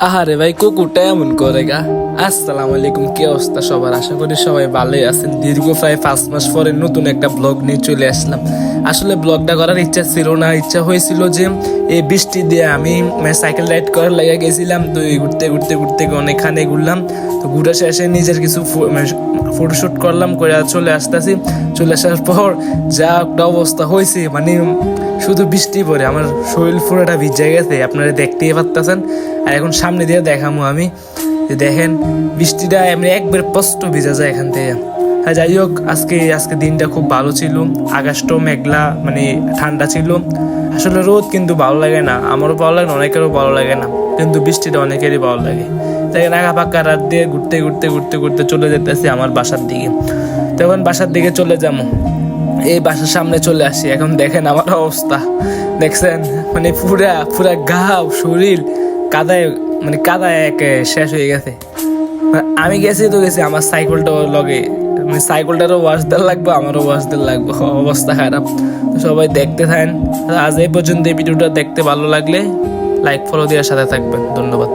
আহারে ভাই কুকুরটা এমন করে গা। আসসালামু আলাইকুম, কি অবস্থা সবার? আশা করি সবাই ভালোই আছেন। দীর্ঘ প্রায় 5 মাস পরে নতুন একটা ব্লগ নিয়ে চলে আসলাম। আসলে ব্লগটা করার ইচ্ছা ছিল না, ইচ্ছা হয়েছিল যে এই বৃষ্টি দিয়ে আমি সাইকেল রাইড করার লেগে গেছিলাম। তো ঘুরতে ঘুরতে ঘুরতে অনেকখানে ঘুরলাম। তো ঘুরে শেষে নিজের কিছু ফটোশ্যুট করলাম, করে চলে আসতেছি। চলে আসার পর যা একটা অবস্থা হয়েছে, মানে শুধু বৃষ্টি পরে আমার শরীর পুরোটা ভিজে গেছে, আপনারা দেখতেই পারতেছেন। আর এখন সামনে দিয়ে দেখামো আমি, যে দেখেন বৃষ্টিটা এমনি একবার স্পষ্ট ভিজা যায় এখান থেকে। হ্যাঁ, যাই হোক, আজকে দিনটা খুব ভালো ছিল। আকাশটাও মেঘলা, মানে ঠান্ডা ছিল। আসলে রোদ কিন্তু ভালো লাগে না, আমারও ভালো লাগে না, অনেকেরও ভালো লাগে না, কিন্তু বৃষ্টিটা অনেকেরই ভালো লাগে। তাই রাখা পাক্কা রাত দিয়ে ঘুরতে ঘুরতে ঘুরতে ঘুরতে চলে যেতেছি আমার বাসার দিকে। তখন বাসার দিকে চলে যাবো, এই বাসার সামনে চলে আসি। এখন দেখেন আমার অবস্থা, দেখছেন? মানে পুরা পুরা গা শরীর কাদায়, মানে কাদায় একে শেষ হয়ে গেছে। আমি গেছি তো গেছি, আমার সাইকেলটাও লগে, মানে সাইকেলটারও ওয়াশ দেওয়ার লাগবে, আমারও ওয়াশ দেওয়ার লাগবে। অবস্থা খারাপ। তো সবাই দেখতে থাকেন। আজ এই পর্যন্ত এই ভিডিওটা দেখতে ভালো লাগলে লাইক ফলো দেওয়ার সাথে থাকবেন। ধন্যবাদ।